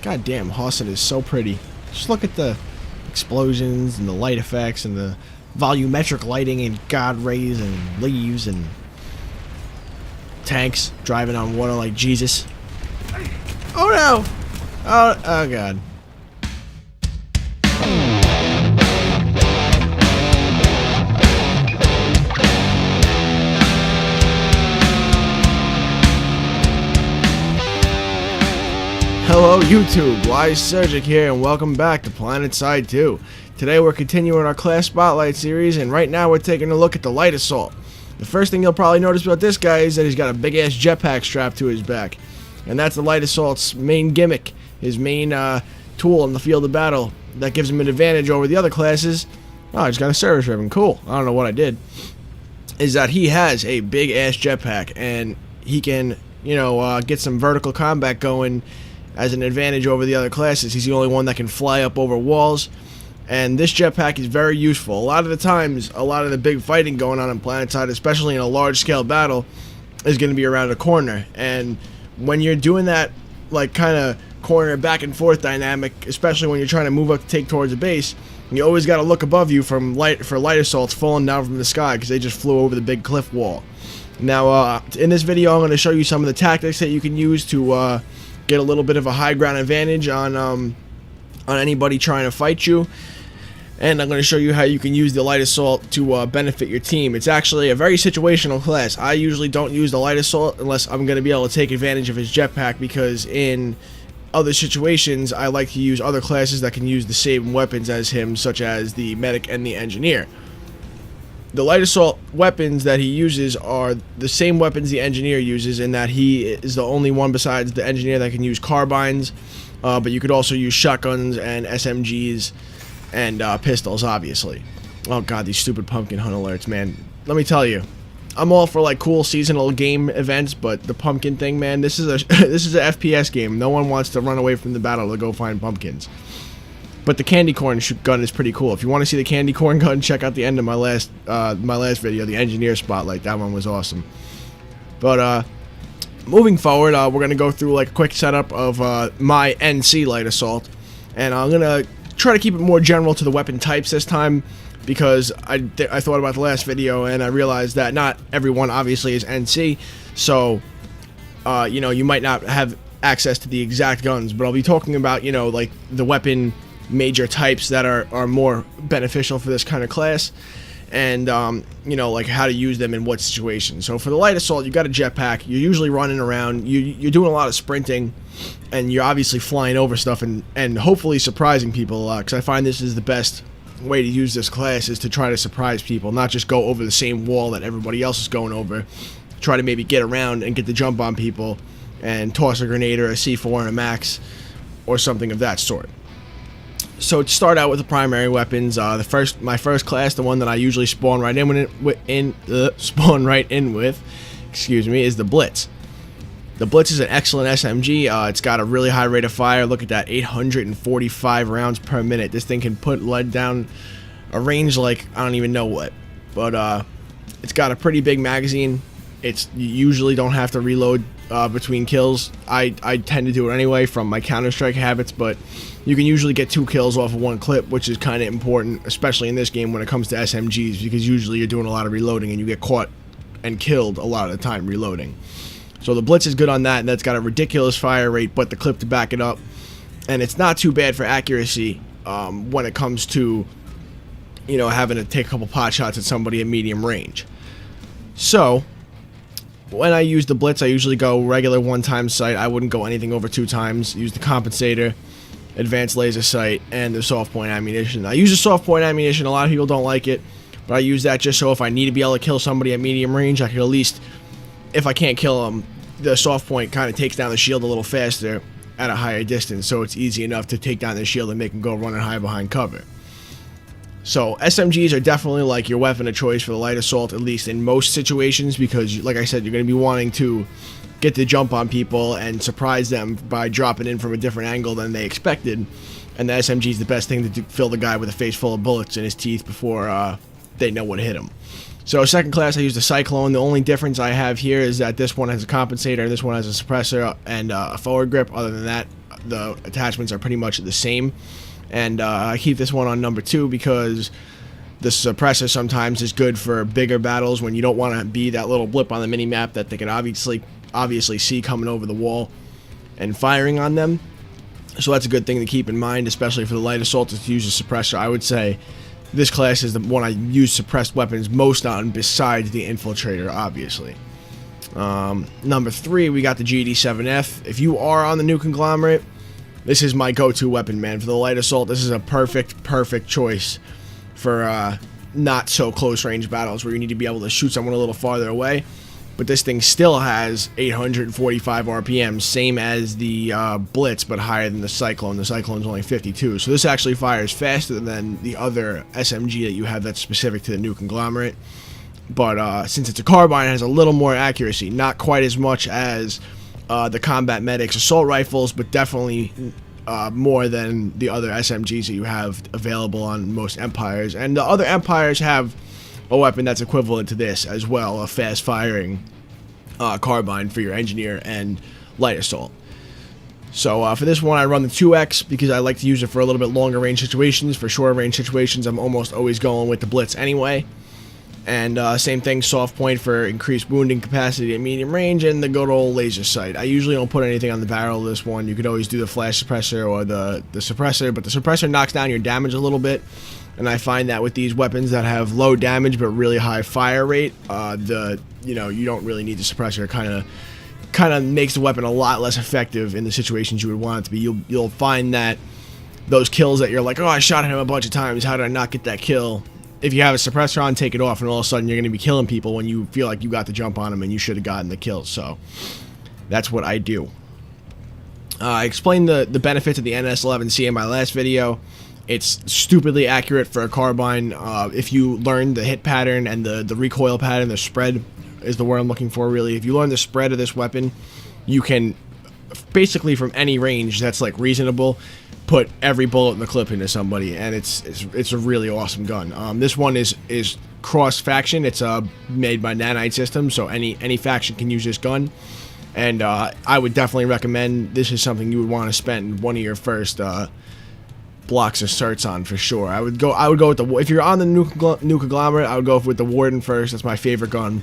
God damn, Hoza is so pretty. Just look at the explosions and the light effects and the volumetric lighting and god rays and leaves and tanks driving on water like Jesus. Oh no! Oh god. Hello YouTube, Wise Surgic here, and welcome back to Planetside 2. Today we're continuing our class spotlight series, and right now we're taking a look at the light assault. The first thing you'll probably notice about this guy is that he's got a big ass jetpack strapped to his back, and that's the light assault's main gimmick, his main tool in the field of battle that gives him an advantage over the other classes. Oh, I just got a service ribbon, cool. I don't know what I did. Is that he has a big ass jetpack, and he can, get some vertical combat going as an advantage over the other classes. He's the only one that can fly up over walls, and this jetpack is very useful. A lot of the times, a lot of the big fighting going on in Planetside, especially in a large scale battle, is going to be around a corner, and when you're doing that like kind of corner back and forth dynamic, especially when you're trying to move up to take towards a base, you always got to look above you for light assaults falling down from the sky, because they just flew over the big cliff wall. Now in this video I'm going to show you some of the tactics that you can use to get a little bit of a high ground advantage on anybody trying to fight you, and I'm going to show you how you can use the light assault to benefit your team. It's actually a very situational class. I usually don't use the light assault unless I'm going to be able to take advantage of his jetpack, because in other situations I like to use other classes that can use the same weapons as him, such as the medic and the engineer. The light assault weapons that he uses are the same weapons the engineer uses, in that he is the only one besides the engineer that can use carbines, but you could also use shotguns and SMGs and pistols, obviously. Oh god, these stupid pumpkin hunt alerts, man. Let me tell you, I'm all for like cool seasonal game events, but the pumpkin thing, man, this is a this is a FPS game. No one wants to run away from the battle to go find pumpkins. But the candy corn gun is pretty cool. If you want to see the candy corn gun, check out the end of my last video, the engineer spotlight. That one was awesome. But moving forward, we're gonna go through like a quick setup of my NC light assault, and I'm gonna try to keep it more general to the weapon types this time, because I thought about the last video and I realized that not everyone obviously is NC, so you might not have access to the exact guns, but I'll be talking about like the weapon major types that are more beneficial for this kind of class, and like how to use them in what situations. So for the light assault, you got a jetpack. You're usually running around, you're doing a lot of sprinting, and you're obviously flying over stuff and hopefully surprising people a lot, because I find this is the best way to use this class, is to try to surprise people, not just go over the same wall that everybody else is going over. Try to maybe get around and get the jump on people and toss a grenade or a C4 and a max or something of that sort. So to start out with the primary weapons, my first class, the one that I usually spawn right in with, excuse me, is the Blitz. The Blitz is an excellent SMG. It's got a really high rate of fire. Look at that, 845 rounds per minute. This thing can put lead down a range like I don't even know what. But it's got a pretty big magazine. You usually don't have to reload between kills. I tend to do it anyway from my Counter-Strike habits, but you can usually get 2 kills off of 1 clip, which is kind of important, especially in this game when it comes to SMGs, because usually you're doing a lot of reloading and you get caught and killed a lot of the time reloading. So the Blitz is good on that, and that's got a ridiculous fire rate, but the clip to back it up, and it's not too bad for accuracy when it comes to having to take a couple pot shots at somebody at medium range. So when I use the Blitz, I usually go regular 1-time sight. I wouldn't go anything over 2 times. Use the compensator, advanced laser sight, and the soft point ammunition. I use the soft point ammunition. A lot of people don't like it, but I use that just so if I need to be able to kill somebody at medium range, I can at least, if I can't kill them, the soft point kind of takes down the shield a little faster at a higher distance, so it's easy enough to take down the shield and make them go running high behind cover. So SMGs are definitely like your weapon of choice for the light assault, at least in most situations, because like I said, you're going to be wanting to get the jump on people and surprise them by dropping in from a different angle than they expected, and the SMG is the best thing to fill the guy with a face full of bullets in his teeth before they know what hit him. So second class, I use the Cyclone. The only difference I have here is that this one has a compensator, this one has a suppressor and a forward grip. Other than that, the attachments are pretty much the same. And I keep this one on number 2 because the suppressor sometimes is good for bigger battles when you don't want to be that little blip on the mini-map that they can obviously see coming over the wall and firing on them. So that's a good thing to keep in mind, especially for the light assault, to use a suppressor. I would say this class is the one I use suppressed weapons most on, besides the infiltrator, obviously. Number 3, we got the GD7F. If you are on the new conglomerate, this is my go-to weapon, man. For the light assault, this is a perfect choice for not so close range battles where you need to be able to shoot someone a little farther away. But this thing still has 845 RPM, same as the Blitz, but higher than the Cyclone. The Cyclone's only 52, so this actually fires faster than the other SMG that you have that's specific to the new conglomerate. But since it's a carbine, it has a little more accuracy. Not quite as much as the Combat Medics assault rifles, but definitely more than the other SMGs that you have available on most Empires. And the other Empires have a weapon that's equivalent to this as well, a fast-firing carbine for your engineer and light assault. So for this one, I run the 2X because I like to use it for a little bit longer range situations. For shorter range situations, I'm almost always going with the Blitz anyway. And same thing, soft point for increased wounding capacity at medium range, and the good old laser sight. I usually don't put anything on the barrel of this one. You could always do the flash suppressor or the suppressor, but the suppressor knocks down your damage a little bit. And I find that with these weapons that have low damage but really high fire rate, you don't really need the suppressor. Kind of makes the weapon a lot less effective in the situations you would want it to be. You'll find that those kills that you're like, oh, I shot at him a bunch of times, how did I not get that kill? If you have a suppressor on, take it off, and all of a sudden you're going to be killing people when you feel like you got the jump on them and you should have gotten the kill. So that's what I do. I explained the benefits of the NS11C in my last video. It's stupidly accurate for a carbine. If you learn the hit pattern and the recoil pattern, the spread is the word I'm looking for, really. If you learn the spread of this weapon, you can basically from any range that's like reasonable put every bullet in the clip into somebody, and it's a really awesome gun. This one is cross faction. It's made by Nanite Systems, so any faction can use this gun. And I would definitely recommend this is something you would want to spend one of your first blocks of certs on for sure. I would go with if you're on the new conglomerate, I would go with the Warden first. That's my favorite gun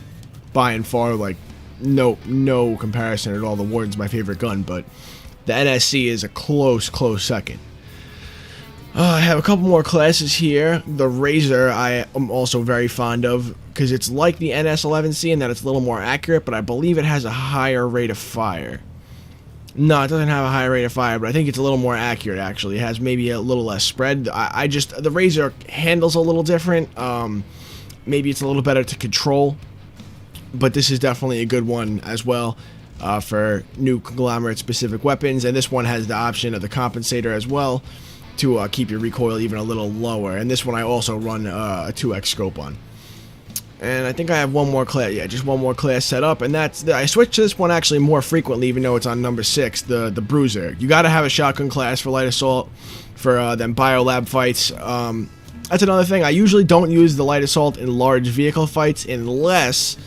by and far. Like no comparison at all. The Warden's my favorite gun, but the NSC is a close second. I have a couple more classes here. The Razor I am also very fond of because it's like the NS11C in that it's a little more accurate, but I believe it has a higher rate of fire. No, it doesn't have a high rate of fire, but I think it's a little more accurate, actually. It has maybe a little less spread. The Razor handles a little different. Maybe it's a little better to control, but this is definitely a good one as well for new conglomerate-specific weapons. And this one has the option of the compensator as well to keep your recoil even a little lower. And this one I also run a 2x scope on. And I think I have one more class, just one more class set up, and I switched to this one actually more frequently, even though it's on number 6, the Bruiser. You gotta have a shotgun class for light assault, for them biolab fights. That's another thing, I usually don't use the light assault in large vehicle fights unless,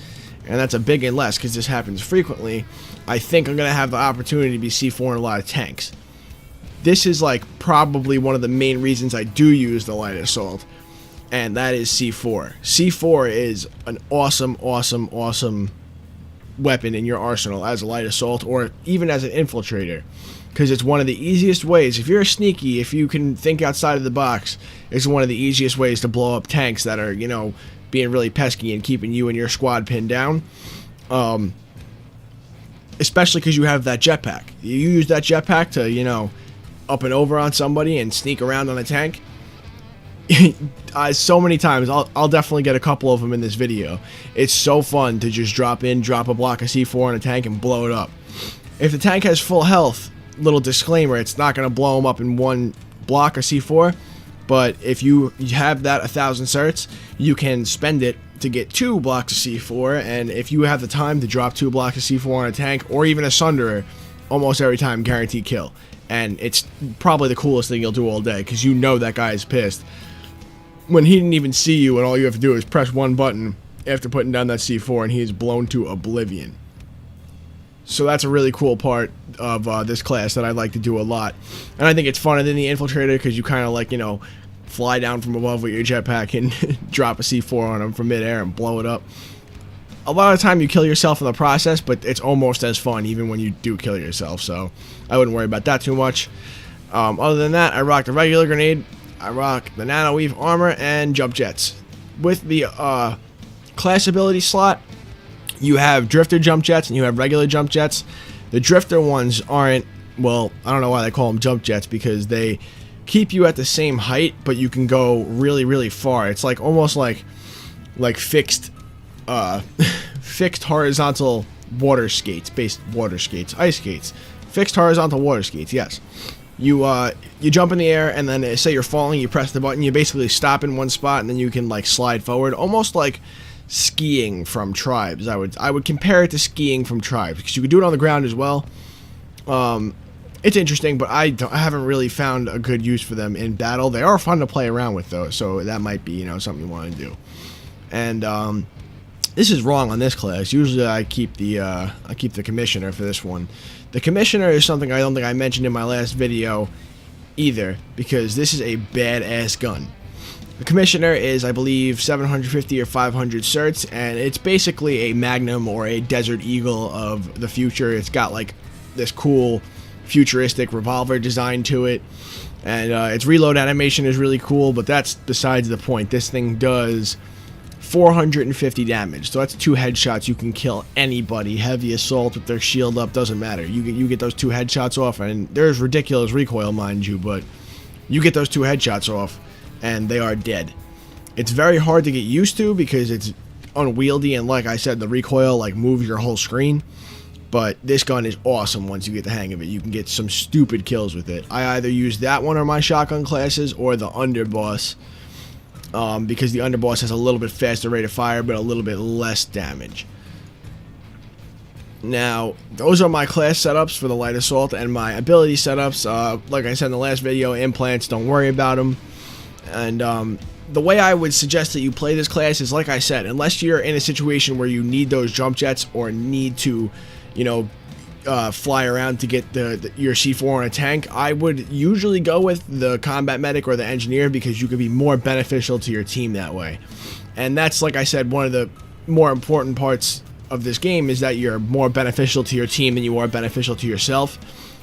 and that's a big unless, because this happens frequently, I think I'm gonna have the opportunity to be C4 in a lot of tanks. This is like probably one of the main reasons I do use the light assault. And that is C4. C4 is an awesome weapon in your arsenal as a light assault or even as an infiltrator. Because it's one of the easiest ways, if you're sneaky, if you can think outside of the box, it's one of the easiest ways to blow up tanks that are, being really pesky and keeping you and your squad pinned down. Especially because you have that jetpack. You use that jetpack to, up and over on somebody and sneak around on a tank. So many times, I'll definitely get a couple of them in this video. It's so fun to just drop a block of C4 in a tank and blow it up. If the tank has full health, little disclaimer, it's not going to blow them up in one block of C4, but if you have that 1,000 certs, you can spend it to get 2 blocks of C4, and if you have the time to drop 2 blocks of C4 on a tank, or even a Sunderer, almost every time guaranteed kill. And it's probably the coolest thing you'll do all day, because that guy is pissed when he didn't even see you and all you have to do is press one button after putting down that C4 and he is blown to oblivion. So that's a really cool part of this class that I like to do a lot. And I think it's funner than the infiltrator because you kind of like, you know, fly down from above with your jetpack and drop a C4 on them from midair and blow it up. A lot of the time you kill yourself in the process, but it's almost as fun even when you do kill yourself, so I wouldn't worry about that too much. Other than that, I rock the regular grenade, I rock the nano weave armor, and jump jets. With the class ability slot, you have drifter jump jets and you have regular jump jets. The drifter ones aren't, well, I don't know why they call them jump jets, because they keep you at the same height, but you can go really, really far. It's like almost like fixed fixed horizontal water skates, ice skates, fixed horizontal water skates. Yes, you jump in the air, and then say you're falling, you press the button, you basically stop in one spot, and then you can like slide forward, almost like skiing from Tribes. I would compare it to skiing from Tribes, because you could do it on the ground as well. It's interesting, but I haven't really found a good use for them in battle. They are fun to play around with though, so that might be, you know, something you want to do. And this is wrong on this class. Usually I keep the Commissioner for this one. The Commissioner is something I don't think I mentioned in my last video either, because this is a badass gun. The Commissioner is, I believe, 750 or 500 certs, and it's basically a Magnum or a Desert Eagle of the future. It's got like this cool futuristic revolver design to it, and its reload animation is really cool, but that's besides the point. This thing does 450 damage, so that's 2 headshots. You can kill anybody. Heavy assault with their shield up, doesn't matter. You get those 2 headshots off, and there's ridiculous recoil, mind you, but you get those 2 headshots off and they are dead. It's very hard to get used to because it's unwieldy, and like I said, the recoil like moves your whole screen. But this gun is awesome once you get the hang of it. You can get some stupid kills with it. I either use that one on my shotgun classes or the underboss, because the underboss has a little bit faster rate of fire but a little bit less damage. Now, those are my class setups for the light assault and my ability setups. Like I said in the last video, implants, don't worry about them. And the way I would suggest that you play this class is, like I said, unless you're in a situation where you need those jump jets or need to, you know, fly around to get your C4 on a tank, I would usually go with the combat medic or the engineer, because you could be more beneficial to your team that way. And that's, like I said, one of the more important parts of this game, is that you're more beneficial to your team than you are beneficial to yourself.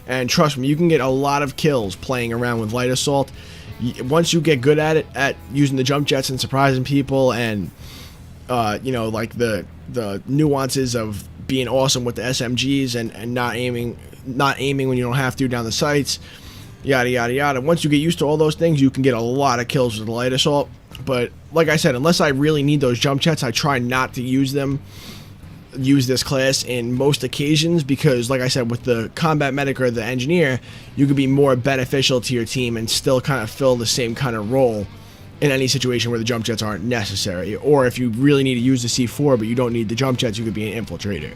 And trust me, you can get a lot of kills playing around with light assault. Once you get good at it, at using the jump jets and surprising people, and you know, like the nuances of being awesome with the SMGs and not aiming when you don't have to down the sights, yada yada yada. Once you get used to all those things, you can get a lot of kills with the light assault. But like I said, unless I really need those jump jets, I try not to use this class in most occasions, because like I said, with the combat medic or the engineer, you could be more beneficial to your team and still kind of fill the same kind of role in any situation where the jump jets aren't necessary. Or if you really need to use the C4 but you don't need the jump jets, you could be an infiltrator.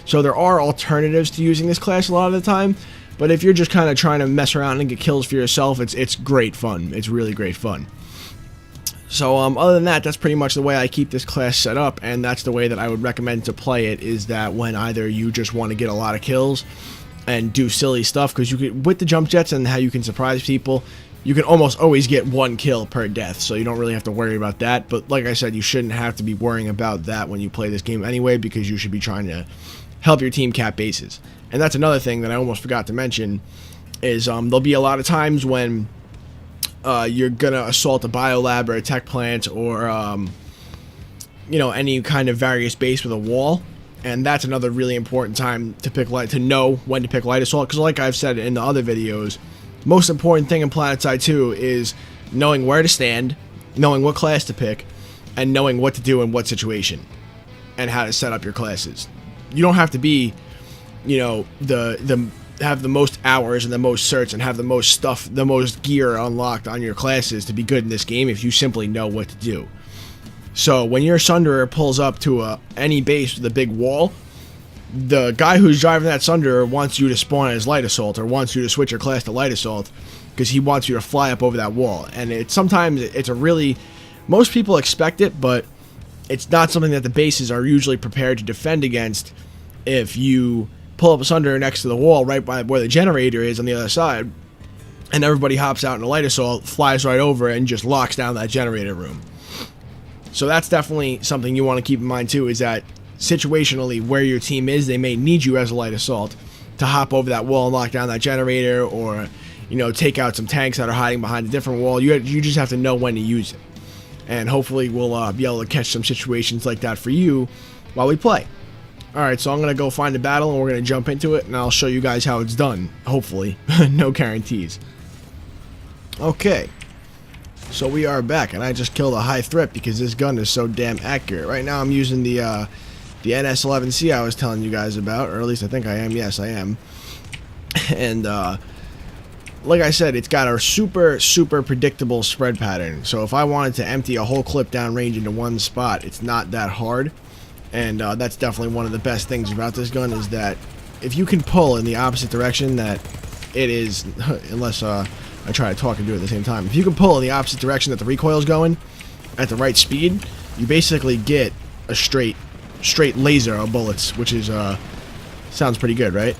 So there are alternatives to using this class a lot of the time, but if you're just kind of trying to mess around and get kills for yourself, it's great fun. It's really great fun. So other than that, that's pretty much the way I keep this class set up, and that's the way that I would recommend to play it, is that when either you just want to get a lot of kills and do silly stuff, because you could, with the jump jets and how you can surprise people, you can almost always get 1 kill per death, so you don't really have to worry about that. But like I said, you shouldn't have to be worrying about that when you play this game anyway, because you should be trying to help your team cap bases. And that's another thing that I almost forgot to mention, is there'll be a lot of times when you're gonna assault a biolab or a tech plant, or you know, any kind of various base with a wall, and that's another really important time to know when to pick light assault, because like I've said in the other videos, most important thing in Planetside 2 is knowing where to stand, knowing what class to pick, and knowing what to do in what situation, and how to set up your classes. You don't have to be, you know, have the most hours and the most certs and have the most stuff, the most gear unlocked on your classes to be good in this game, if you simply know what to do. So when your Sunderer pulls up to any base with a big wall, the guy who's driving that Sunderer wants you to spawn as light assault, or wants you to switch your class to light assault, because he wants you to fly up over that wall. And sometimes it's a really, most people expect it, but it's not something that the bases are usually prepared to defend against if you pull up asunder next to the wall right by where the generator is on the other side, and everybody hops out in a light assault, flies right over, and just locks down that generator room. So that's definitely something you want to keep in mind too, is that situationally where your team is, they may need you as a light assault to hop over that wall and lock down that generator, or, you know, take out some tanks that are hiding behind a different wall. You just have to know when to use it. And hopefully we'll be able to catch some situations like that for you while we play. Alright, so I'm going to go find a battle and we're going to jump into it, and I'll show you guys how it's done. Hopefully. No guarantees. Okay. So we are back, and I just killed a high threat because this gun is so damn accurate. Right now I'm using the NS11C I was telling you guys about, or at least I think I am. Yes, I am. And like I said, it's got a super predictable spread pattern. So if I wanted to empty a whole clip downrange into one spot, it's not that hard. And that's definitely one of the best things about this gun, is that if you can pull in the opposite direction that it is, unless I try to talk and do it at the same time, if you can pull in the opposite direction that the recoil is going at the right speed, you basically get a straight laser of bullets, which is sounds pretty good, right?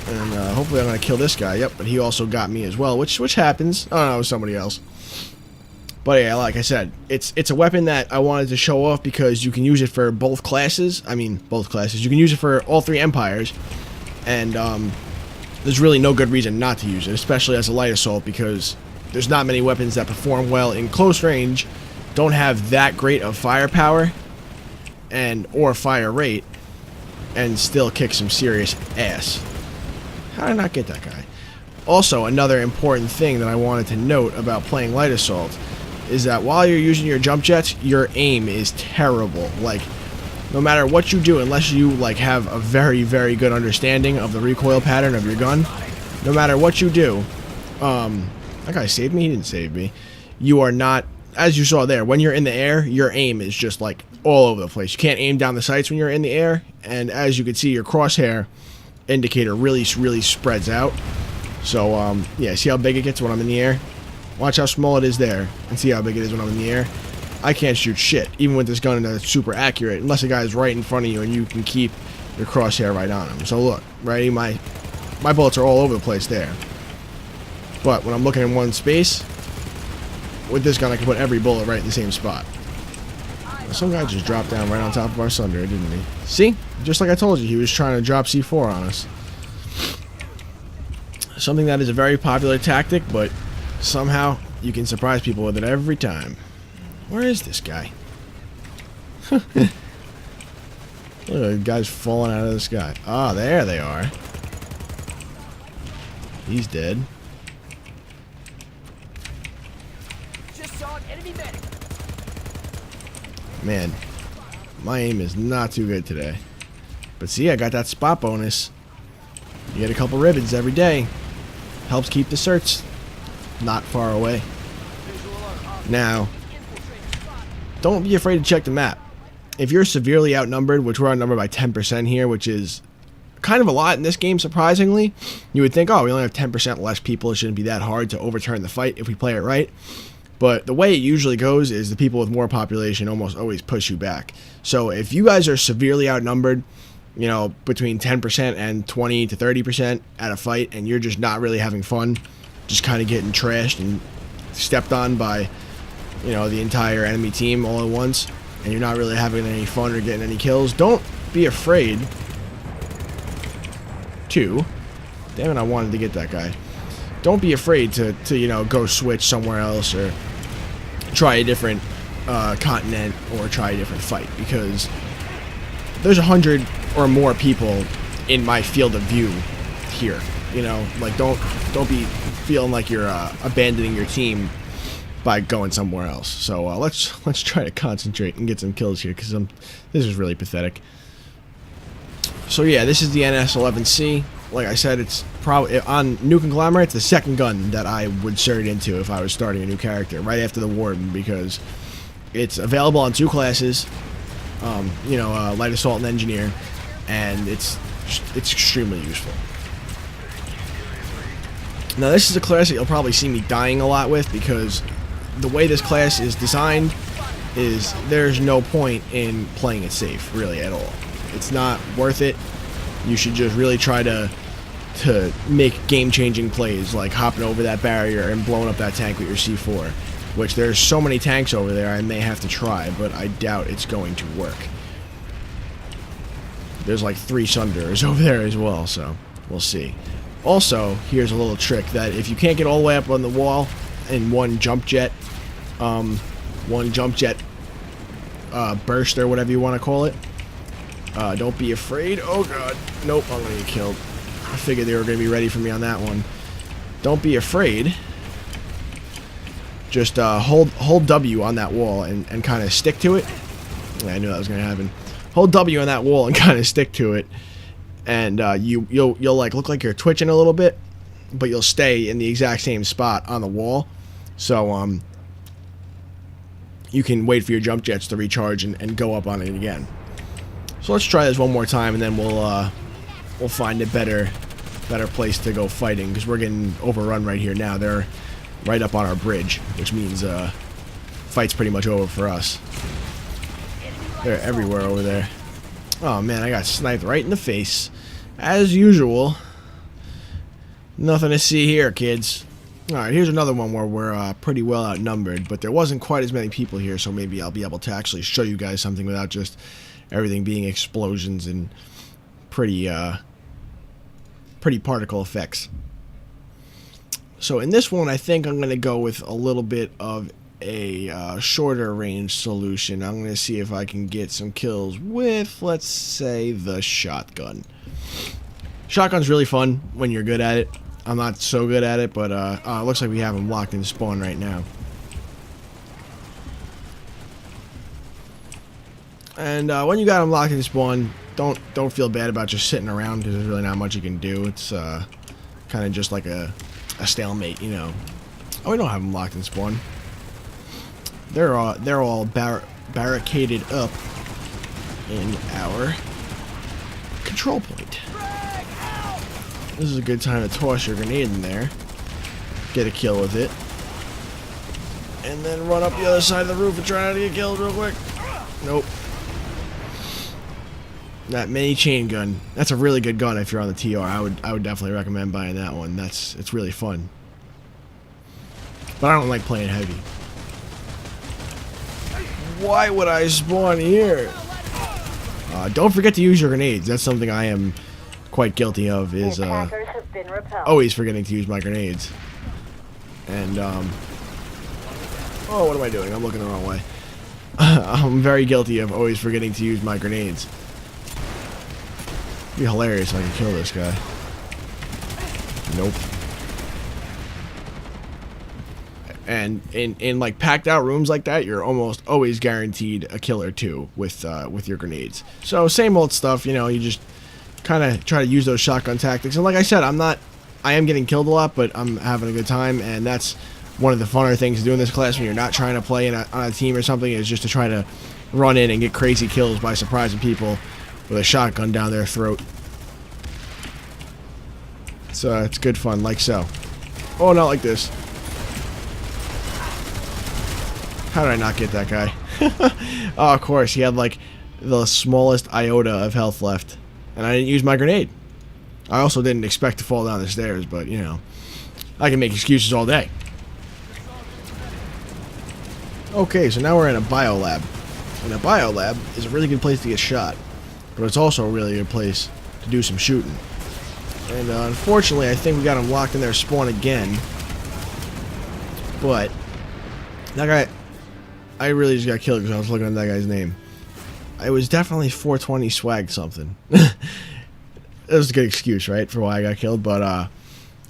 And hopefully I'm gonna kill this guy. Yep, but he also got me as well, which happens. Oh no, it was somebody else. But yeah, like I said, it's a weapon that I wanted to show off because you can use it for both classes. I mean, both classes. You can use it for all three empires, and there's really no good reason not to use it, especially as a light assault, because there's not many weapons that perform well in close range, don't have that great of firepower and or fire rate, and still kick some serious ass. How did I not get that guy? Also, another important thing that I wanted to note about playing light assault is that while you're using your jump jets, your aim is terrible. Like, no matter what you do, unless you like have a very good understanding of the recoil pattern of your gun, no matter what you do, that guy saved me? He didn't save me. You are not, as you saw there, when you're in the air, your aim is just like all over the place. You can't aim down the sights when you're in the air, and as you can see, your crosshair indicator really spreads out. So yeah, see how big it gets when I'm in the air? Watch how small it is there, and see how big it is when I'm in the air. I can't shoot shit, even with this gun that's super accurate, unless a guy is right in front of you and you can keep your crosshair right on him. So look, right, my bullets are all over the place there. But when I'm looking in one space, with this gun I can put every bullet right in the same spot. Some guy just dropped down right on top of our Sunder, didn't he? See? Just like I told you, he was trying to drop C4 on us. Something that is a very popular tactic, but somehow you can surprise people with it every time. Where is this guy? Look at the guys falling out of the sky. Ah, there they are. He's dead. Just saw an enemy medic. Man, my aim is not too good today. But see, I got that spot bonus. You get a couple ribbons every day. Helps keep the certs not far away. Now, don't be afraid to check the map. If you're severely outnumbered, which we're outnumbered by 10% here, which is kind of a lot in this game, surprisingly, you would think, oh, we only have 10% less people. It shouldn't be that hard to overturn the fight if we play it right. But the way it usually goes is the people with more population almost always push you back. So if you guys are severely outnumbered, you know, between 10% and 20 to 30% at a fight, and you're just not really having fun, just kind of getting trashed and stepped on by, you know, the entire enemy team all at once, and you're not really having any fun or getting any kills, don't be afraid to, damn it, I wanted to get that guy. Don't be afraid to you know, go switch somewhere else or try a different continent or try a different fight, because there's 100 or more people in my field of view here. You know, like don't be feeling like you're abandoning your team by going somewhere else. So let's try to concentrate and get some kills here, because this is really pathetic. So yeah, this is the NS11C. Like I said, it's probably on New Conglomerate, it's the second gun that I would insert into if I was starting a new character, right after the Warden, because it's available on two classes. You know, Light Assault and Engineer, and it's extremely useful. Now this is a class that you'll probably see me dying a lot with, because the way this class is designed is there's no point in playing it safe, really, at all. It's not worth it. you should just really try to make game-changing plays, like hopping over that barrier and blowing up that tank with your C4. Which there's so many tanks over there, I may have to try, but I doubt it's going to work. There's like 3 Sunders over there as well, so we'll see. Also, here's a little trick that if you can't get all the way up on the wall in one jump jet burst or whatever you want to call it, don't be afraid. Oh god, nope, I'm gonna get killed. I figured they were gonna be ready for me on that one. Don't be afraid. Just hold W on that wall and kind of stick to it. Yeah, I knew that was gonna happen. Hold W on that wall and kind of stick to it, and you'll like look like you're twitching a little bit, but you'll stay in the exact same spot on the wall. So you can wait for your jump jets to recharge and go up on it again. So let's try this one more time, and then we'll find a better place to go fighting, because we're getting overrun right here now. They're right up on our bridge, which means fight's pretty much over for us. They're everywhere over there. Oh man, I got sniped right in the face. As usual. Nothing to see here, kids. Alright, here's another one where we're pretty well outnumbered, but there wasn't quite as many people here, so maybe I'll be able to actually show you guys something without just everything being explosions and pretty particle effects. So in this one, I think I'm going to go with a little bit of a shorter range solution. I'm going to see if I can get some kills with, let's say, the shotgun. Shotgun's really fun when you're good at it. I'm not so good at it, but it looks like we have him locked in spawn right now. And when you got him locked in spawn, don't feel bad about just sitting around, because there's really not much you can do. It's kind of just like a stalemate, you know. Oh, we don't have them locked in spawn. They're all barricaded up in our control point. This is a good time to toss your grenade in there, get a kill with it, and then run up the other side of the roof and try not to get killed real quick. Nope. That mini chain gun, that's a really good gun if you're on the TR. I would definitely recommend buying that one. It's really fun. But I don't like playing heavy. Why would I spawn here? Don't forget to use your grenades. That's something I am quite guilty of, is always forgetting to use my grenades. And oh, what am I doing? I'm looking the wrong way. I'm very guilty of always forgetting to use my grenades. It'd be hilarious if I could kill this guy. Nope. And in like packed out rooms like that, you're almost always guaranteed a kill or two with your grenades. So same old stuff, you know. You just kind of try to use those shotgun tactics. And like I said, I am getting killed a lot, but I'm having a good time, and that's one of the funner things to do in this class when you're not trying to play on a team or something, is just to try to run in and get crazy kills by surprising people with a shotgun down their throat. So it's good fun, like so. Oh, not like this. How did I not get that guy? Oh, of course, he had like the smallest iota of health left, and I didn't use my grenade. I also didn't expect to fall down the stairs, but you know, I can make excuses all day. Okay, so now we're in a biolab. And a biolab is a really good place to get shot, but it's also a really good place to do some shooting. And unfortunately, I think we got him locked in their spawn again. But that guy, I really just got killed because I was looking at that guy's name. It was definitely 420 swag something. That was a good excuse, right, for why I got killed. But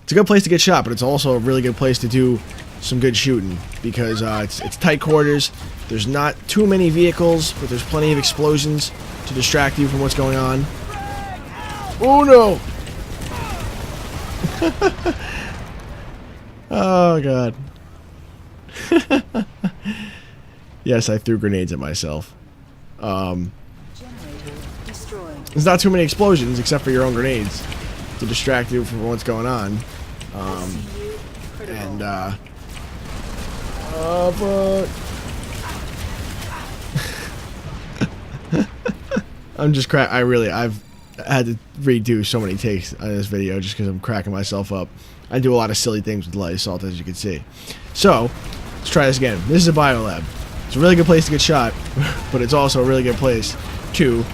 it's a good place to get shot, but it's also a really good place to do some good shooting, because it's tight quarters. There's not too many vehicles, but there's plenty of explosions to distract you from what's going on. Oh no! Oh god. Yes, I threw grenades at myself. There's not too many explosions except for your own grenades to distract you from what's going on. But I'm just I've I had to redo so many takes on this video just because I'm cracking myself up. I do a lot of silly things with light assault, as you can see. So, let's try this again. This is a biolab. It's a really good place to get shot, but it's also a really good place to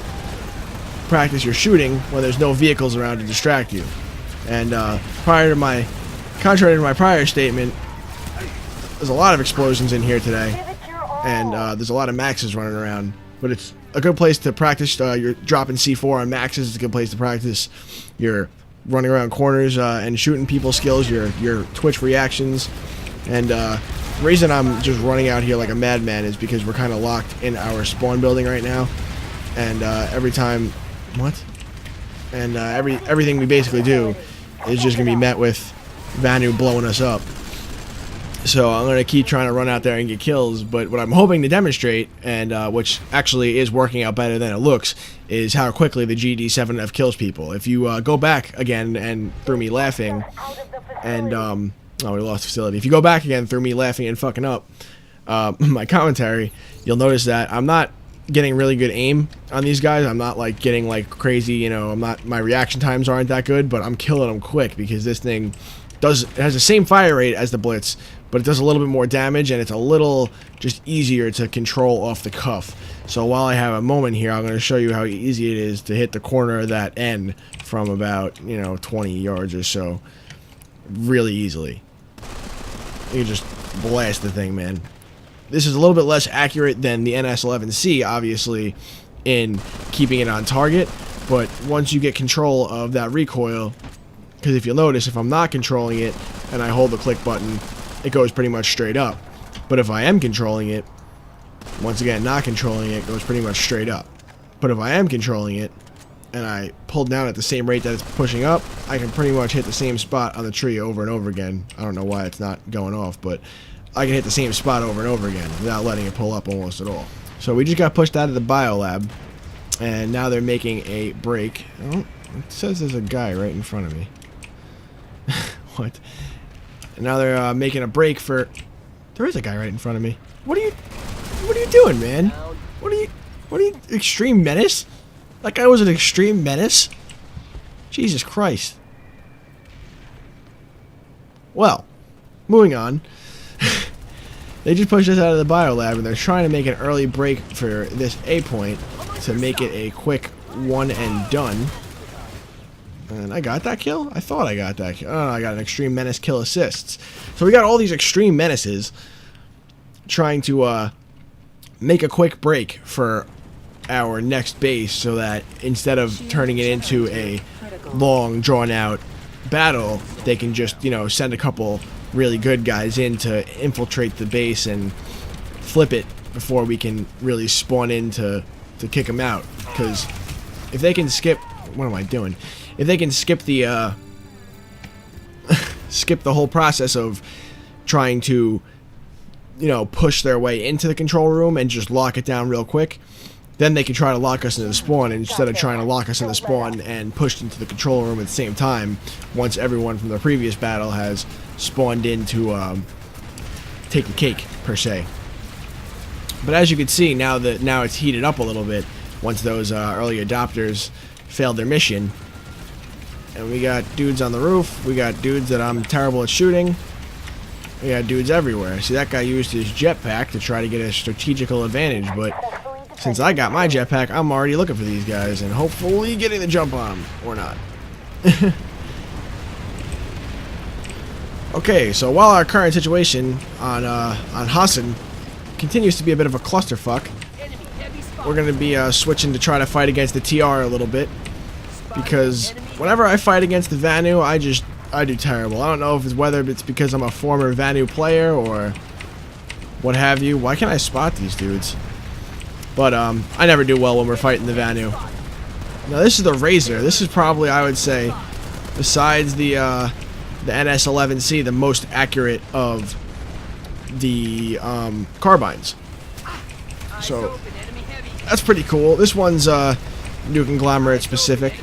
practice your shooting when there's no vehicles around to distract you. And contrary to my prior statement, there's a lot of explosions in here today, and there's a lot of maxes running around. But it's a good place to practice your dropping C4 on maxes. It's a good place to practice your running around corners and shooting people skills, your twitch reactions. And the reason I'm just running out here like a madman is because we're kind of locked in our spawn building right now. And every time... What? And everything we basically do is just going to be met with Vanu blowing us up. So I'm going to keep trying to run out there and get kills, but what I'm hoping to demonstrate, and which actually is working out better than it looks, is how quickly the GD7F kills people. If you go back again and through me laughing, and, oh, we lost facility. If you go back again through me laughing and fucking up my commentary, you'll notice that I'm not getting really good aim on these guys. I'm not like getting like crazy, you know, my reaction times aren't that good, but I'm killing them quick because this thing it has the same fire rate as the Blitz, but it does a little bit more damage, and it's a little just easier to control off the cuff. So while I have a moment here, I'm going to show you how easy it is to hit the corner of that N from about, you know, 20 yards or so really easily. You can just blast the thing, man. This is a little bit less accurate than the NS11C, obviously, in keeping it on target, but once you get control of that recoil, because if you'll notice, if I'm not controlling it and I hold the click button, it goes pretty much straight up. But if I am controlling it, once again, not controlling it, goes pretty much straight up. But if I am controlling it and I pull down at the same rate that it's pushing up, I can pretty much hit the same spot on the tree over and over again. I don't know why it's not going off, but I can hit the same spot over and over again without letting it pull up almost at all. So we just got pushed out of the biolab, and now they're making a break. Oh, it says there's a guy right in front of me. What? And now they're making a break for... There is a guy right in front of me. What are you doing, man? What are you... Extreme menace? That guy was an extreme menace? Jesus Christ. Well, moving on. They just pushed us out of the biolab, and they're trying to make an early break for this A point to make it a quick one and done. And I got that kill? I thought I got that kill. Oh, I got an extreme menace kill assists. So we got all these extreme menaces trying to make a quick break for our next base, so that instead of turning it into a long, drawn-out battle, they can just, you know, send a couple really good guys in to infiltrate the base and flip it before we can really spawn in to kick them out. Because if they can skip... What am I doing? If they can skip the skip the whole process of trying to, you know, push their way into the control room and just lock it down real quick, then they can try to lock us into the spawn, instead of trying to lock us in the spawn and pushed into the control room at the same time once everyone from the previous battle has spawned in to take the cake, per se. But as you can see, now it's heated up a little bit once those early adopters failed their mission. And we got dudes on the roof, we got dudes that I'm terrible at shooting, we got dudes everywhere. See, that guy used his jetpack to try to get a strategical advantage, but since I got my jetpack, I'm already looking for these guys and hopefully getting the jump on them, or not. Okay, so while our current situation on Hassan continues to be a bit of a clusterfuck, we're going to be switching to try to fight against the TR a little bit, because whenever I fight against the Vanu, I do terrible. I don't know if it's whether it's because I'm a former Vanu player or what have you. Why can't I spot these dudes? But I never do well when we're fighting the Vanu. Now this is the Razor. This is probably, I would say, besides the NS11C, the most accurate of the carbines. So that's pretty cool. This one's Nuke Conglomerate specific,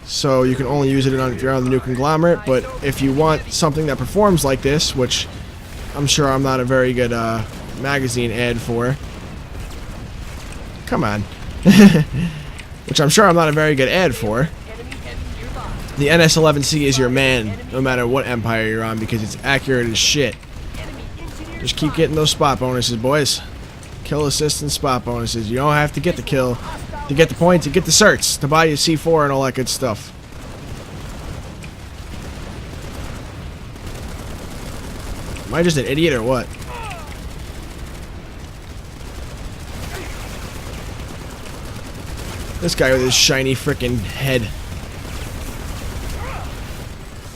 so you can only use it if you're on the Nuke Conglomerate. But if you want something that performs like this, which I'm sure I'm not a very good magazine ad for. Come on. which I'm sure I'm not a very good ad for. Enemy heavy nearby. The NS-11C is your man, no matter what empire you're on, because it's accurate as shit. Enemy engineer Just keep getting those spot bonuses, boys. Kill assist and spot bonuses. You don't have to get the kill to get the points, to get the certs, to buy your C4 and all that good stuff. Am I just an idiot or what? This guy with his shiny frickin' head.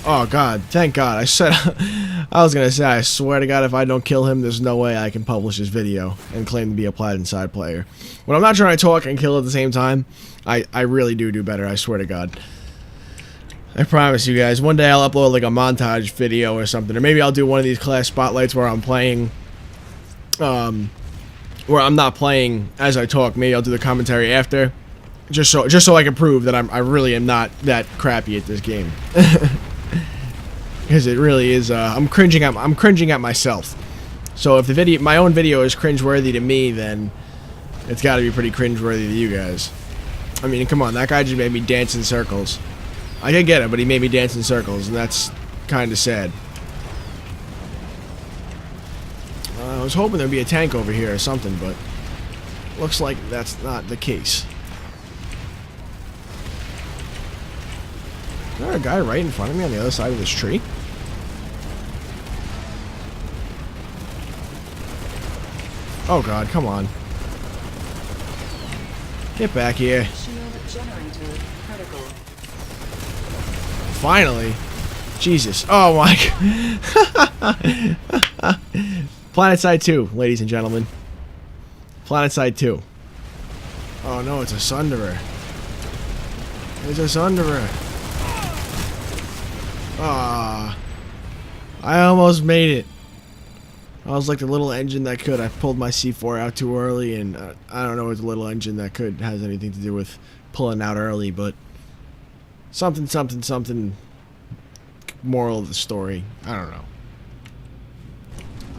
Oh god, thank god. I was gonna say, I swear to god, if I don't kill him, there's no way I can publish this video and claim to be a Planetside player. When I'm not trying to talk and kill at the same time, I really do better, I swear to god. I promise you guys, one day I'll upload like a montage video or something, or maybe I'll do one of these class spotlights where I'm playing, where I'm not playing as I talk. Maybe I'll do the commentary after, just so I can prove that I really am not that crappy at this game. Because it really is. I'm cringing at myself. So if my own video is cringeworthy to me, then it's got to be pretty cringeworthy to you guys. I mean, come on, that guy just made me dance in circles. I did get it, but he made me dance in circles, and that's kind of sad. I was hoping there'd be a tank over here or something, but looks like that's not the case. Is there a guy right in front of me on the other side of this tree? Oh god, come on. Get back here. Finally. Jesus. Oh my god. Planetside 2, ladies and gentlemen. Planetside 2. Oh no, it's a Sunderer. It's a Sunderer. Ah, I almost made it. I was like the little engine that could. I pulled my C4 out too early, and I don't know if the little engine that could has anything to do with pulling out early, but something. Moral of the story, I don't know.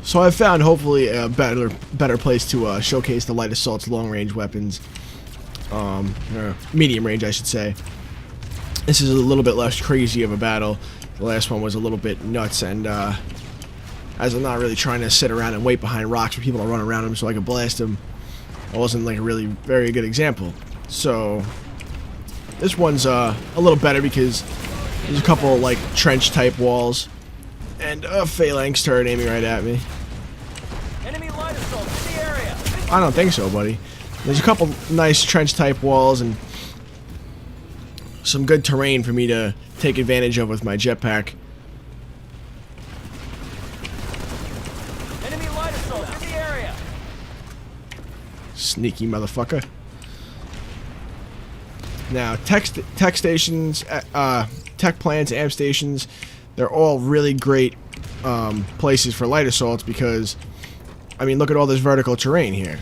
So I found hopefully a better place to showcase the light assault's long-range weapons, or medium range, I should say. This is a little bit less crazy of a battle. The last one was a little bit nuts, and as I'm not really trying to sit around and wait behind rocks for people to run around them so I can blast them, I wasn't like a really very good example. So this one's a little better because there's a couple like trench type walls, and a phalanx turret aiming right at me. Enemy light assault in the area. I don't think so, buddy. There's a couple nice trench type walls and some good terrain for me to take advantage of with my jetpack. Enemy light assault in the area. Sneaky motherfucker. Now, tech stations, tech plants, amp stations, they're all really great places for light assaults because, I mean, look at all this vertical terrain here.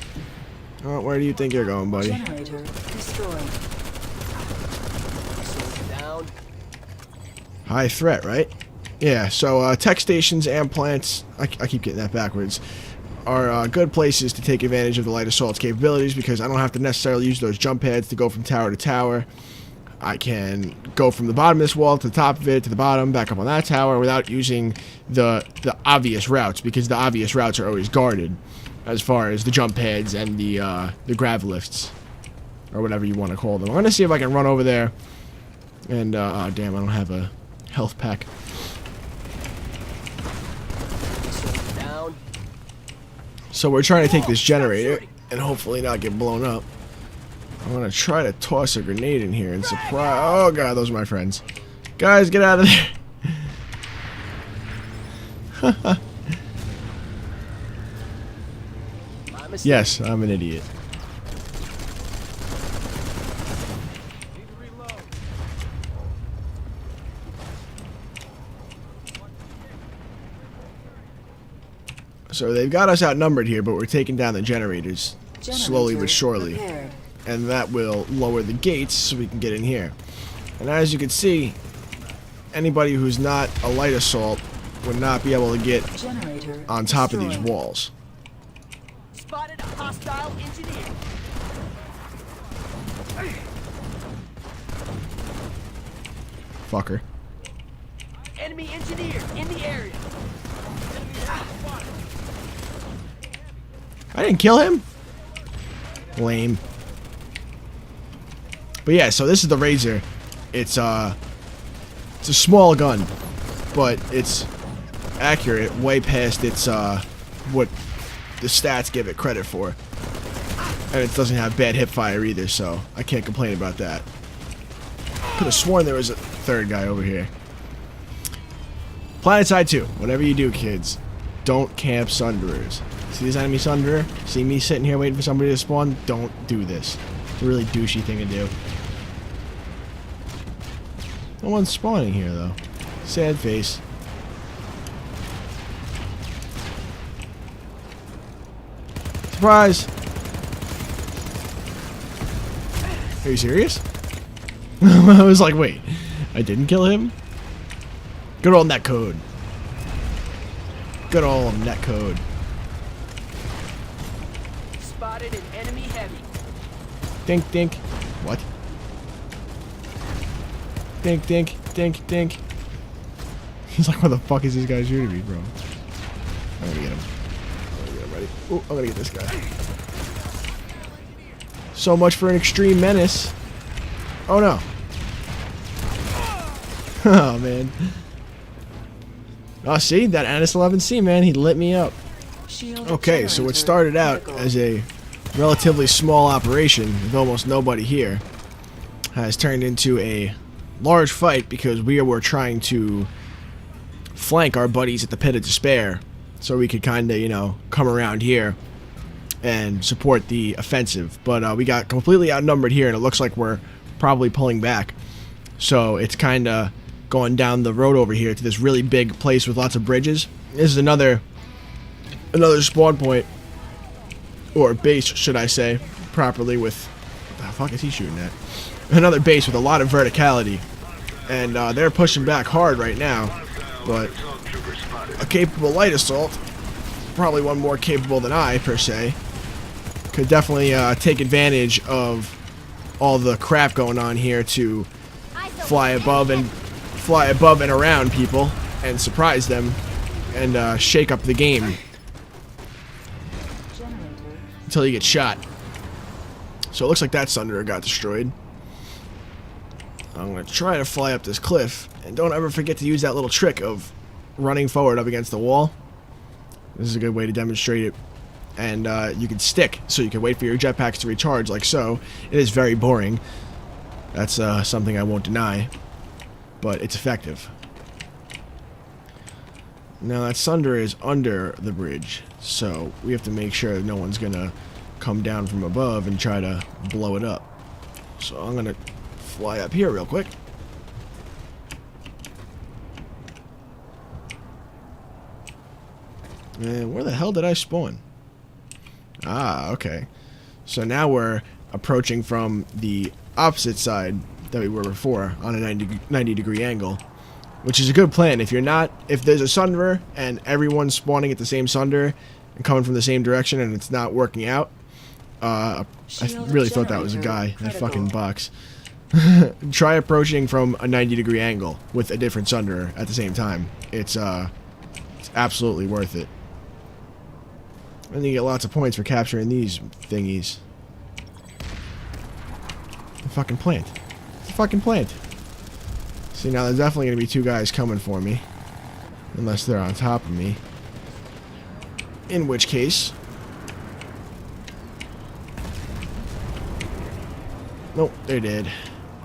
Oh, where do you think you're going, buddy? Generator destroyed. Down. High threat, right? Yeah, so tech stations, amp plants, I keep getting that backwards, are good places to take advantage of the light assault's capabilities because I don't have to necessarily use those jump pads to go from tower to tower. I can go from the bottom of this wall to the top of it, to the bottom, back up on that tower without using the obvious routes, because the obvious routes are always guarded as far as the jump pads and the grav lifts, or whatever you want to call them. I'm going to see if I can run over there and, oh damn, I don't have a health pack. Down. So we're trying to take this generator and hopefully not get blown up. I'm gonna try to toss a grenade in here and surprise. Oh god, those are my friends. Guys, get out of there. My mistake. Yes, I'm an idiot. So they've got us outnumbered here, but we're taking down the generators slowly but surely. Repaired. And that will lower the gates so we can get in here. And as you can see, anybody who's not a light assault would not be able to get Generator on top of these destroyed. walls. Spotted a hostile engineer. fucker. Enemy engineer in the area. I didn't kill him. Lame. But yeah, so this is the Razor. It's a small gun, but it's accurate way past its what the stats give it credit for. And it doesn't have bad hip fire either, so I can't complain about that. Could have sworn there was a third guy over here. Planetside 2. Whatever you do, kids, don't camp Sunderers. See this enemy Sunderer? See me sitting here waiting for somebody to spawn? Don't do this. It's a really douchey thing to do. No one's spawning here, though. Sad face. Surprise! Are you serious? I was like, wait, I didn't kill him? Good old netcode. Good old netcode. Spotted an enemy heavy. Dink, dink. What? Dink, dink, dink, dink. He's like, what the fuck is this guy shooting me, bro? I'm gonna get him. I'm gonna get him ready. Oh, I'm gonna get this guy. So much for an extreme menace. Oh no. Oh man. Oh, see? That Anis 11C, man, he lit me up. Okay, so what started out as a relatively small operation with almost nobody here has turned into a large fight because we were trying to flank our buddies at the Pit of Despair so we could kind of, you know, come around here and support the offensive. But we got completely outnumbered here, and it looks like we're probably pulling back. So it's kind of going down the road over here to this really big place with lots of bridges. This is another spawn point, or base, should I say, properly, with... What the fuck is he shooting at? Another base with a lot of verticality. And they're pushing back hard right now, but a capable light assault, probably one more capable than I, per se, could definitely take advantage of all the crap going on here to fly above and around people and surprise them and shake up the game until you get shot. So it looks like that Sunderer got destroyed. I'm going to try to fly up this cliff, and don't ever forget to use that little trick of running forward up against the wall. This is a good way to demonstrate it. And you can stick, so you can wait for your jetpacks to recharge like so. It is very boring. That's something I won't deny, but it's effective. Now that Sunderer is under the bridge, so we have to make sure that no one's going to come down from above and try to blow it up. So I'm going to fly up here real quick. And where the hell did I spawn? Ah, okay. So now we're approaching from the opposite side that we were before on a 90 degree angle, which is a good plan. If there's a Sunderer and everyone's spawning at the same Sunderer and coming from the same direction and it's not working out, I really thought that was a guy, that fucking box. Try approaching from a 90 degree angle with a different Sunderer at the same time. It's absolutely worth it. And you get lots of points for capturing these thingies. The fucking plant. It's a fucking plant. See, now there's definitely going to be two guys coming for me. Unless they're on top of me. In which case... Nope, they're dead.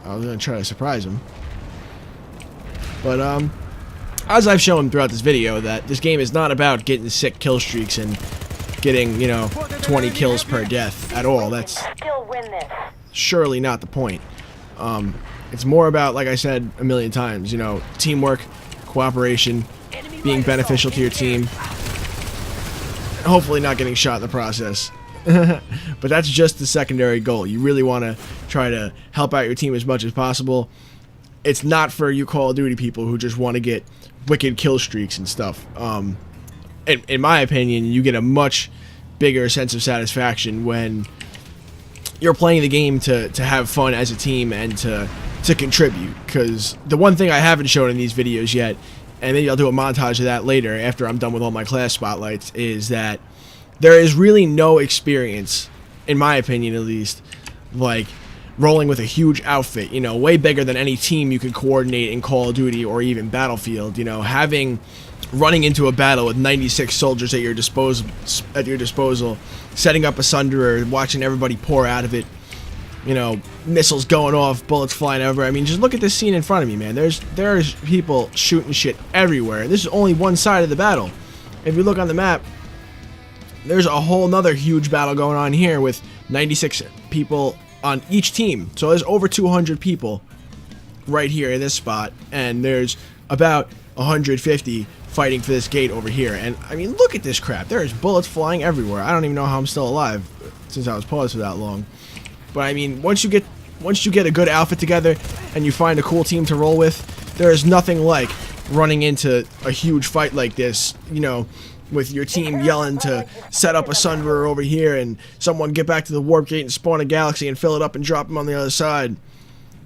I was going to try to surprise them. But, as I've shown throughout this video, that this game is not about getting sick kill streaks and getting, 20 kills per death at all. That's surely not the point. It's more about, like I said a million times, teamwork, cooperation, being beneficial to your team, hopefully not getting shot in the process. But that's just the secondary goal. You really want to try to help out your team as much as possible. It's not for you Call of Duty people who just want to get wicked kill streaks and stuff. In my opinion, you get a much bigger sense of satisfaction when you're playing the game to have fun as a team and to to contribute, because the one thing I haven't shown in these videos yet, and maybe I'll do a montage of that later after I'm done with all my class spotlights, is that there is really no experience, in my opinion at least, like rolling with a huge outfit, you know, way bigger than any team you could coordinate in Call of Duty or even Battlefield. You know, running into a battle with 96 soldiers at your disposal, setting up a sunderer, watching everybody pour out of it, you know, missiles going off, bullets flying everywhere. I mean, just look at this scene in front of me, man. There's people shooting shit everywhere. This is only one side of the battle. If you look on the map, there's a whole nother huge battle going on here with 96 people on each team. So there's over 200 people right here in this spot, and there's about 150 fighting for this gate over here. And I mean, look at this crap. There's bullets flying everywhere. I don't even know how I'm still alive since I was paused for that long. But I mean, once you get a good outfit together and you find a cool team to roll with, there is nothing like running into a huge fight like this, you know, with your team yelling to set up a sunderer over here and someone get back to the warp gate and spawn a galaxy and fill it up and drop them on the other side.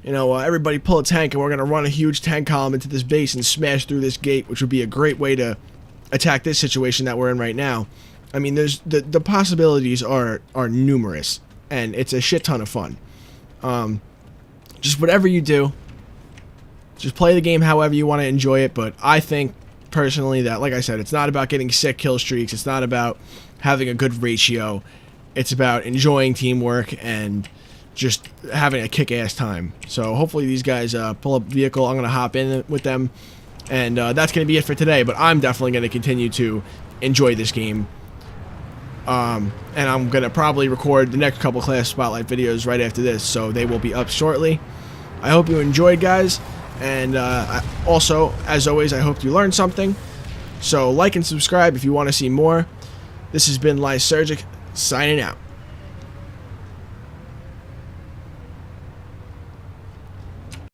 You know, everybody pull a tank and we're going to run a huge tank column into this base and smash through this gate, which would be a great way to attack this situation that we're in right now. I mean, there's the possibilities are numerous, and it's a shit ton of fun. Just whatever you do, just play the game however you want to enjoy it, but I think personally that, like I said, it's not about getting sick kill streaks, it's not about having a good ratio, it's about enjoying teamwork and just having a kick-ass time. So hopefully these guys pull up a vehicle. I'm going to hop in with them, and that's going to be it for today, but I'm definitely going to continue to enjoy this game. And I'm going to probably record the next couple class spotlight videos right after this, so they will be up shortly. I hope you enjoyed, guys, and also, as always, I hope you learned something. So like and subscribe if you want to see more. This has been Lysergic, signing out.